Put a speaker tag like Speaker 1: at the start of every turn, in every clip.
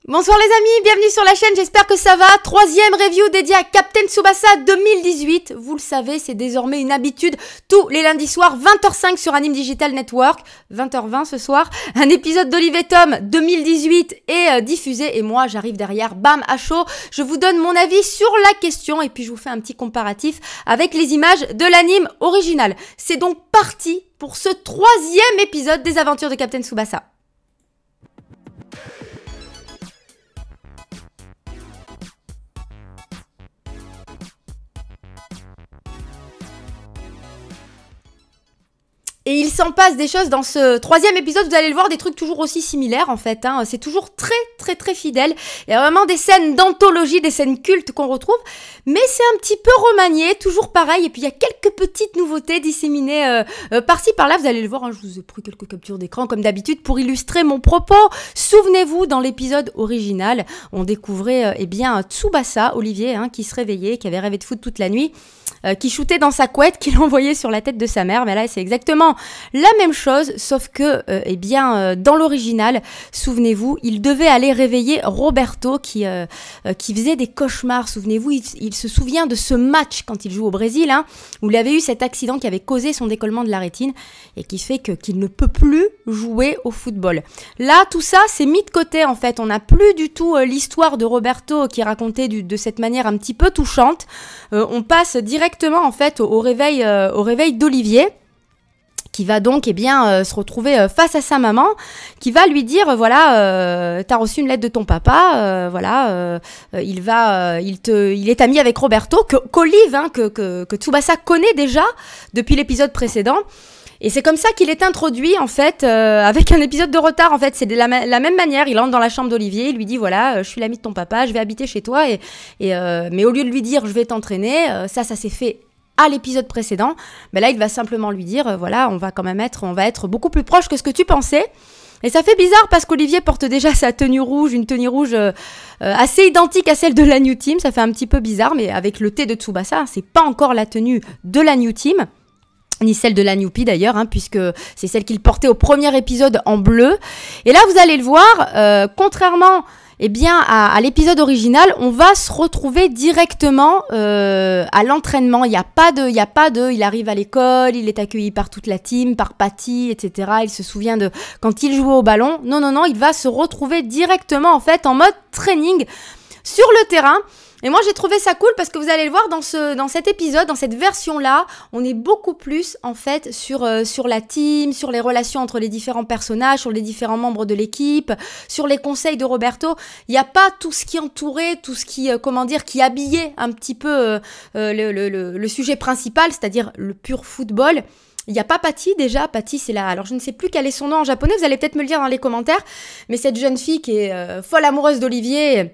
Speaker 1: Bonsoir les amis, bienvenue sur la chaîne, j'espère que ça va. Troisième review dédiée à Captain Tsubasa 2018. Vous le savez, c'est désormais une habitude. Tous les lundis soirs, 20h05 sur Anime Digital Network. 20h20 ce soir. Un épisode d'Olive et Tom 2018 est diffusé. Et moi, j'arrive derrière, bam, à chaud. Je vous donne mon avis sur la question. Et puis, je vous fais un petit comparatif avec les images de l'anime original. C'est donc parti pour ce troisième épisode des aventures de Captain Tsubasa. Et il s'en passe des choses dans ce troisième épisode, vous allez le voir, des trucs toujours aussi similaires en fait, hein. C'est toujours très fidèle. Il y a vraiment des scènes d'anthologie, des scènes cultes qu'on retrouve, mais c'est un petit peu remanié, toujours pareil. Et puis il y a quelques petites nouveautés disséminées par-ci par-là, vous allez le voir, hein, je vous ai pris quelques captures d'écran comme d'habitude pour illustrer mon propos. Souvenez-vous, dans l'épisode original, on découvrait eh bien Tsubasa, Olivier, hein, qui se réveillait, qui avait rêvé de foot toute la nuit, qui shootait dans sa couette, qu'il envoyait sur la tête de sa mère. Mais là, c'est exactement la même chose, sauf que, eh bien, dans l'original, souvenez-vous, il devait aller réveiller Roberto qui faisait des cauchemars. Souvenez-vous, il se souvient de ce match quand il joue au Brésil, hein, où il avait eu cet accident qui avait causé son décollement de la rétine et qui fait qu'il ne peut plus jouer au football. Là, tout ça, c'est mis de côté en fait. On n'a plus du tout l'histoire de Roberto qui est racontée de cette manière un petit peu touchante. On passe directement en fait au réveil d'Olivier, qui va donc eh bien, se retrouver face à sa maman, qui va lui dire voilà, t'as reçu une lettre de ton papa, voilà, il est ami avec Roberto, qu'Olive, hein, que Tsubasa connaît déjà depuis l'épisode précédent. Et c'est comme ça qu'il est introduit, en fait, avec un épisode de retard, en fait. C'est de la même manière, il entre dans la chambre d'Olivier, il lui dit, voilà, je suis l'ami de ton papa, je vais habiter chez toi, mais au lieu de lui dire, je vais t'entraîner, ça s'est fait à l'épisode précédent, mais là, il va simplement lui dire, voilà, on va être beaucoup plus proche que ce que tu pensais. Et ça fait bizarre parce qu'Olivier porte déjà sa tenue rouge, une tenue rouge assez identique à celle de la New Team, ça fait un petit peu bizarre, mais avec le thé de Tsubasa, c'est pas encore la tenue de la New Team, ni celle de la Newpie d'ailleurs, hein, puisque c'est celle qu'il portait au premier épisode en bleu. Et là, vous allez le voir, contrairement eh bien, à l'épisode original, on va se retrouver directement à l'entraînement. Il arrive à l'école, il est accueilli par toute la team, par Patty, etc. Il se souvient de quand il jouait au ballon. Non, il va se retrouver directement en fait en mode training sur le terrain. Et moi, j'ai trouvé ça cool parce que vous allez le voir dans cet épisode, dans cette version-là, on est beaucoup plus, en fait, sur la team, sur les relations entre les différents personnages, sur les différents membres de l'équipe, sur les conseils de Roberto. Il n'y a pas tout ce qui entourait, tout ce qui, qui habillait un petit peu le sujet principal, c'est-à-dire le pur football. Il n'y a pas Patty déjà, Patty c'est là, alors je ne sais plus quel est son nom en japonais, vous allez peut-être me le dire dans les commentaires, mais cette jeune fille qui est folle amoureuse d'Olivier,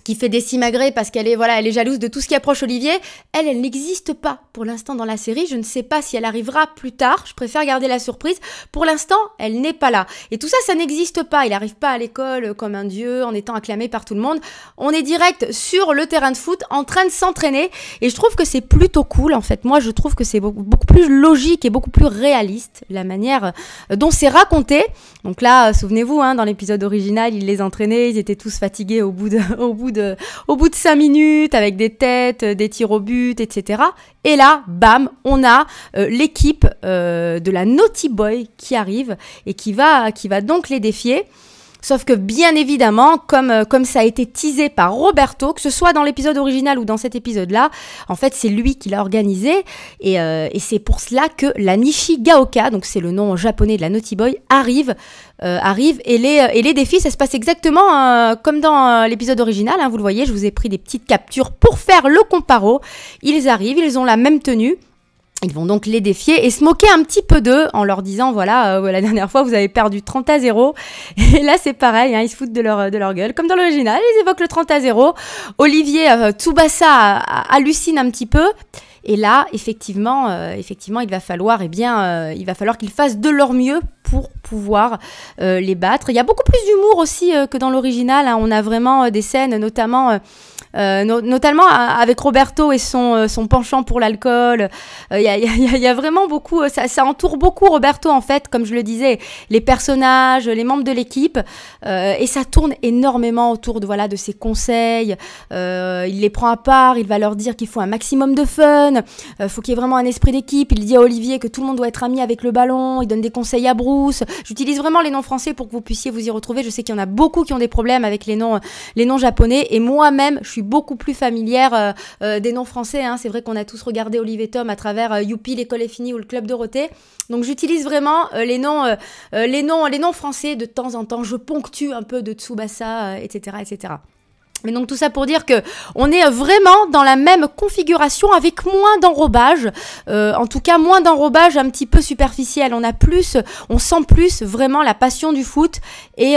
Speaker 1: qui fait des simagrées parce qu'elle est jalouse de tout ce qui approche Olivier, elle n'existe pas pour l'instant dans la série. Je ne sais pas si elle arrivera plus tard, je préfère garder la surprise. Pour l'instant, elle n'est pas là. Et tout ça, ça n'existe pas. Il n'arrive pas à l'école comme un dieu, en étant acclamé par tout le monde. On est direct sur le terrain de foot, en train de s'entraîner. Et je trouve que c'est plutôt cool, en fait. Moi, je trouve que c'est beaucoup plus logique et beaucoup plus réaliste, la manière dont c'est raconté. Donc là, souvenez-vous, hein, dans l'épisode original, il les entraînait, ils étaient tous fatigués au bout de 5 minutes, avec des têtes, des tirs au but, etc. Et là, bam, on a l'équipe de la Naughty Boy qui arrive et qui va donc les défier. Sauf que bien évidemment, comme ça a été teasé par Roberto, que ce soit dans l'épisode original ou dans cet épisode-là, en fait c'est lui qui l'a organisé et c'est pour cela que la Nishigaoka, donc c'est le nom japonais de la Naughty Boy, arrive et les défis, ça se passe exactement comme dans l'épisode original, hein, vous le voyez, je vous ai pris des petites captures pour faire le comparo. Ils arrivent, ils ont la même tenue. Ils vont donc les défier et se moquer un petit peu d'eux en leur disant voilà, la dernière fois vous avez perdu 30-0 et là c'est pareil, hein, ils se foutent de leur gueule comme dans l'original, ils évoquent le 30-0. Olivier Tsubasa hallucine un petit peu et là effectivement il va falloir qu'ils fassent de leur mieux pour pouvoir les battre. Il y a beaucoup plus d'humour aussi que dans l'original, hein. On a vraiment des scènes, notamment avec Roberto et son penchant pour l'alcool. Il y a vraiment beaucoup, ça entoure beaucoup Roberto en fait, comme je le disais, les personnages, les membres de l'équipe, et ça tourne énormément autour de ses conseils. Il les prend à part, il va leur dire qu'il faut un maximum de fun, faut qu'il y ait vraiment un esprit d'équipe. Il dit à Olivier que tout le monde doit être ami avec le ballon, il donne des conseils à Bruce. J'utilise vraiment les noms français pour que vous puissiez vous y retrouver. Je sais qu'il y en a beaucoup qui ont des problèmes avec les noms japonais, et moi-même je suis beaucoup plus familière des noms français, hein. C'est vrai qu'on a tous regardé Olive et Tom à travers Youpi, l'école est finie ou le club Dorothée. Donc j'utilise vraiment les noms français de temps en temps. Je ponctue un peu de Tsubasa, etc., etc. Mais donc tout ça pour dire que on est vraiment dans la même configuration avec moins d'enrobage, en tout cas moins d'enrobage un petit peu superficiel. On sent plus vraiment la passion du foot et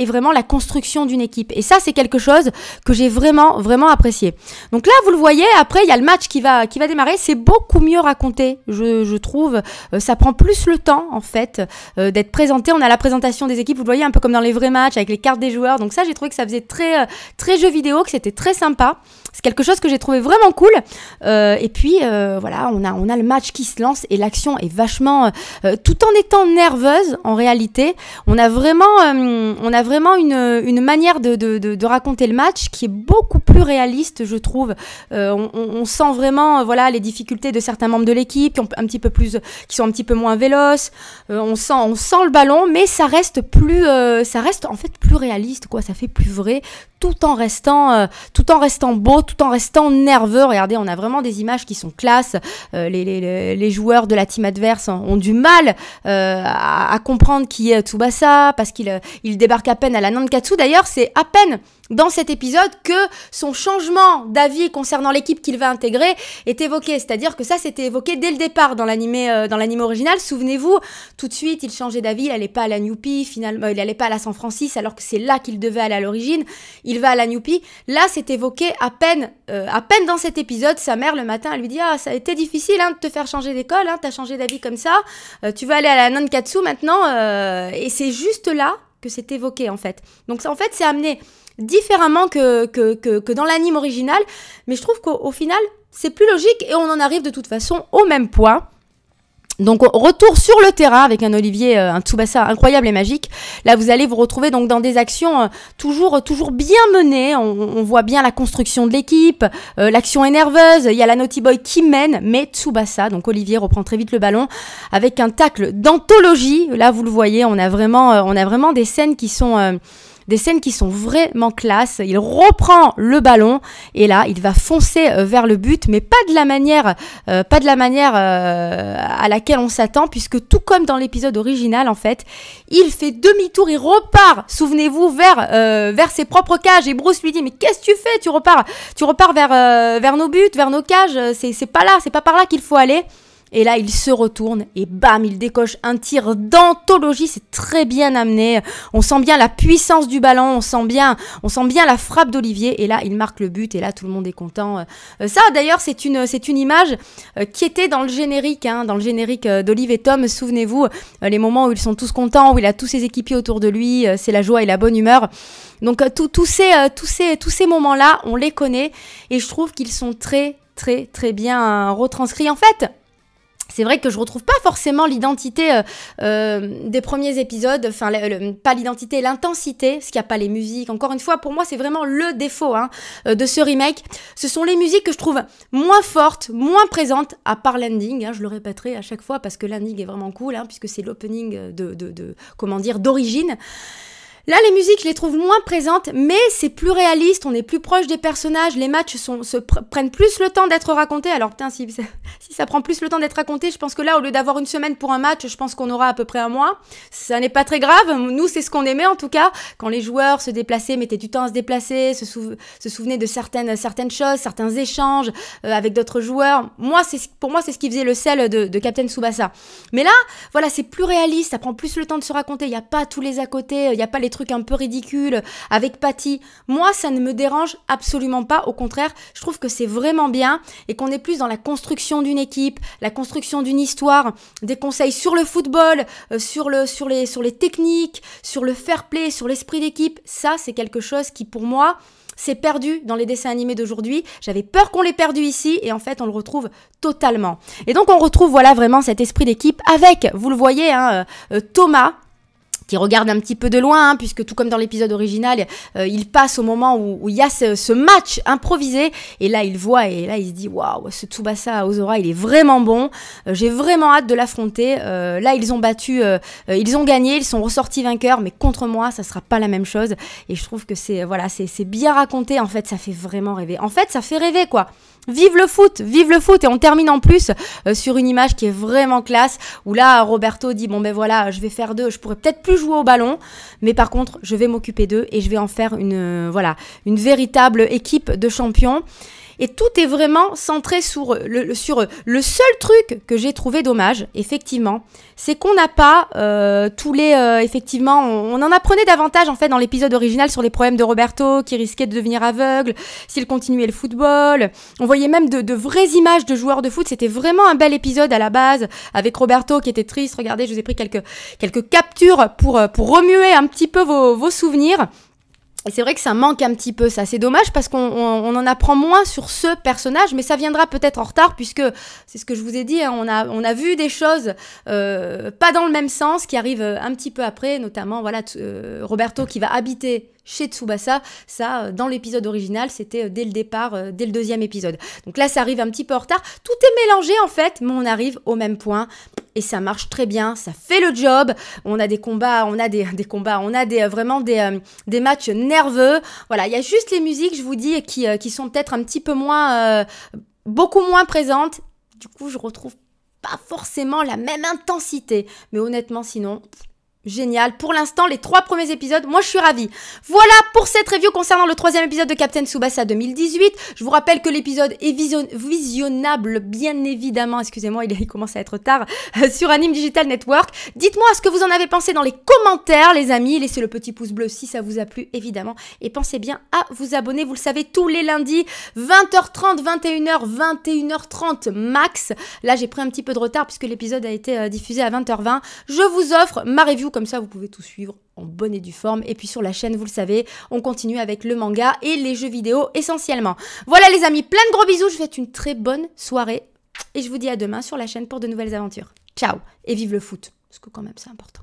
Speaker 1: vraiment la construction d'une équipe. Et ça c'est quelque chose que j'ai vraiment vraiment apprécié. Donc là vous le voyez, après il y a le match qui va démarrer. C'est beaucoup mieux raconté, je trouve. Ça prend plus le temps en fait d'être présenté. On a la présentation des équipes, vous le voyez un peu comme dans les vrais matchs avec les cartes des joueurs. Donc ça j'ai trouvé que ça faisait très jeux vidéo, que c'était très sympa. C'est quelque chose que j'ai trouvé vraiment cool. Et puis voilà, on a le match qui se lance et l'action est vachement, tout en étant nerveuse en réalité, on a vraiment une manière de raconter le match qui est beaucoup plus réaliste, je trouve. On sent vraiment les difficultés de certains membres de l'équipe qui sont un petit peu moins véloces. On sent le ballon, mais ça reste en fait plus réaliste, quoi. Ça fait plus vrai, tout en restant beau, tout en restant nerveux. Regardez, on a vraiment des images qui sont classe. Les joueurs de la team adverse ont du mal à comprendre qui est Tsubasa, parce qu'il débarque à peine à la Nankatsu. D'ailleurs, c'est à peine dans cet épisode que son changement d'avis concernant l'équipe qu'il va intégrer est évoqué. C'est-à-dire que ça, c'était évoqué dès le départ dans l'anime original. Souvenez-vous, tout de suite, il changeait d'avis. Il n'allait pas à la Newpie, finalement, il n'allait pas à la San Francisco, alors que c'est là qu'il devait aller à l'origine. Il va à la Newpie. Là, c'est évoqué à peine dans cet épisode. Sa mère, le matin, elle lui dit « Ah, ça a été difficile de te faire changer d'école, t'as changé d'avis comme ça. Tu vas aller à la Nankatsu maintenant. » Et c'est juste là que c'est évoqué, en fait. Donc, ça, en fait, c'est amené différemment que dans l'anime original, mais je trouve qu'au final c'est plus logique et on en arrive de toute façon au même point. Donc retour sur le terrain avec un Olivier, un Tsubasa incroyable et magique. Là vous allez vous retrouver donc dans des actions toujours bien menées. On voit bien la construction de l'équipe, l'action est nerveuse, il y a la Naughty Boy qui mène, mais Tsubasa, donc Olivier, reprend très vite le ballon avec un tacle d'anthologie. Là vous le voyez, on a vraiment des scènes qui sont vraiment classe. Il reprend le ballon et là, il va foncer vers le but, mais pas de la manière à laquelle on s'attend, puisque tout comme dans l'épisode original, en fait, il fait demi-tour, il repart, souvenez-vous, vers ses propres cages. Et Bruce lui dit, mais qu'est-ce que tu fais? Tu repars vers nos buts, vers nos cages. C'est pas par là qu'il faut aller. Et là, il se retourne et bam, il décoche un tir d'anthologie. C'est très bien amené. On sent bien la puissance du ballon. On sent bien la frappe d'Olivier. Et là, il marque le but. Et là, tout le monde est content. Ça, d'ailleurs, c'est une image qui était dans le générique, d'Olive et Tom. Souvenez-vous, les moments où ils sont tous contents, où il a tous ses équipiers autour de lui. C'est la joie et la bonne humeur. Donc, tous ces moments-là, on les connaît. Et je trouve qu'ils sont très, très, très bien retranscrits. En fait, c'est vrai que je retrouve pas forcément l'identité des premiers épisodes, enfin pas l'identité, l'intensité, parce qu'il n'y a pas les musiques. Encore une fois, pour moi, c'est vraiment le défaut de ce remake. Ce sont les musiques que je trouve moins fortes, moins présentes, à part l'ending. Je le répéterai à chaque fois parce que l'ending est vraiment cool, puisque c'est l'opening d'origine. Là, les musiques, je les trouve moins présentes, mais c'est plus réaliste, on est plus proche des personnages, les matchs prennent plus le temps d'être racontés. Alors putain, si ça prend plus le temps d'être raconté, je pense que là, au lieu d'avoir une semaine pour un match, je pense qu'on aura à peu près un mois. Ça n'est pas très grave, nous, c'est ce qu'on aimait en tout cas, quand les joueurs se déplaçaient, mettaient du temps à se déplacer, se souvenaient de certaines choses, certains échanges avec d'autres joueurs. Pour moi, c'est ce qui faisait le sel de Captain Tsubasa. Mais là, voilà, c'est plus réaliste, ça prend plus le temps de se raconter, il n'y a pas tous les à côté, il n'y a pas les trucs un peu ridicules avec Patty. Moi, ça ne me dérange absolument pas. Au contraire, je trouve que c'est vraiment bien et qu'on est plus dans la construction d'une équipe, la construction d'une histoire, des conseils sur le football, sur les techniques, sur le fair play, sur l'esprit d'équipe. Ça, c'est quelque chose qui, pour moi, c'est perdu dans les dessins animés d'aujourd'hui. J'avais peur qu'on l'ait perdu ici et en fait, on le retrouve totalement. Et donc, on retrouve voilà vraiment cet esprit d'équipe avec, vous le voyez, hein, Thomas, qui regarde un petit peu de loin, hein, puisque tout comme dans l'épisode original, il passe au moment où il y a ce match improvisé, et là il voit, et là il se dit, waouh, ce Tsubasa Ozora, il est vraiment bon, j'ai vraiment hâte de l'affronter, là ils ont battu, ils ont gagné, ils sont ressortis vainqueurs, mais contre moi, ça sera pas la même chose, et je trouve que c'est, voilà, c'est bien raconté, en fait, ça fait vraiment rêver, en fait, ça fait rêver, quoi. Vive le foot, et on termine en plus sur une image qui est vraiment classe, où là Roberto dit bon ben voilà, je vais faire d'eux, je pourrais peut-être plus jouer au ballon, mais par contre je vais m'occuper d'eux et je vais en faire une véritable équipe de champions. Et tout est vraiment centré sur le seul truc que j'ai trouvé dommage, effectivement, c'est qu'on n'a pas tous les... effectivement, on en apprenait davantage, en fait, dans l'épisode original sur les problèmes de Roberto, qui risquait de devenir aveugle s'il continuait le football. On voyait même de vraies images de joueurs de foot. C'était vraiment un bel épisode à la base, avec Roberto qui était triste. Regardez, je vous ai pris quelques captures pour remuer un petit peu vos souvenirs. Et c'est vrai que ça manque un petit peu, ça. C'est dommage parce qu'on en apprend moins sur ce personnage, mais ça viendra peut-être en retard puisque, c'est ce que je vous ai dit, hein, on a vu des choses pas dans le même sens qui arrivent un petit peu après, notamment voilà, Roberto qui va habiter chez Tsubasa. Ça, dans l'épisode original, c'était dès le départ, dès le deuxième épisode. Donc là, ça arrive un petit peu en retard. Tout est mélangé en fait, mais on arrive au même point. Et ça marche très bien, ça fait le job. On a des combats, on a vraiment des matchs nerveux. Voilà, il y a juste les musiques, je vous dis, qui sont peut-être un petit peu moins, beaucoup moins présentes. Du coup, je retrouve pas forcément la même intensité. Mais honnêtement, sinon... Génial. Pour l'instant, les 3 premiers épisodes, moi je suis ravie. Voilà pour cette review concernant le 3e épisode de Captain Tsubasa 2018. Je vous rappelle que l'épisode est visionnable, bien évidemment, excusez-moi, il commence à être tard, sur Anime Digital Network. Dites-moi ce que vous en avez pensé dans les commentaires, les amis. Laissez le petit pouce bleu si ça vous a plu, évidemment. Et pensez bien à vous abonner, vous le savez, tous les lundis, 20h30, 21h, 21h30 max. Là, j'ai pris un petit peu de retard puisque l'épisode a été diffusé à 20h20. Je vous offre ma review. Comme ça, vous pouvez tout suivre en bonne et due forme. Et puis sur la chaîne, vous le savez, on continue avec le manga et les jeux vidéo essentiellement. Voilà les amis, plein de gros bisous. Je vous souhaite une très bonne soirée. Et je vous dis à demain sur la chaîne pour de nouvelles aventures. Ciao et vive le foot. Parce que quand même, c'est important.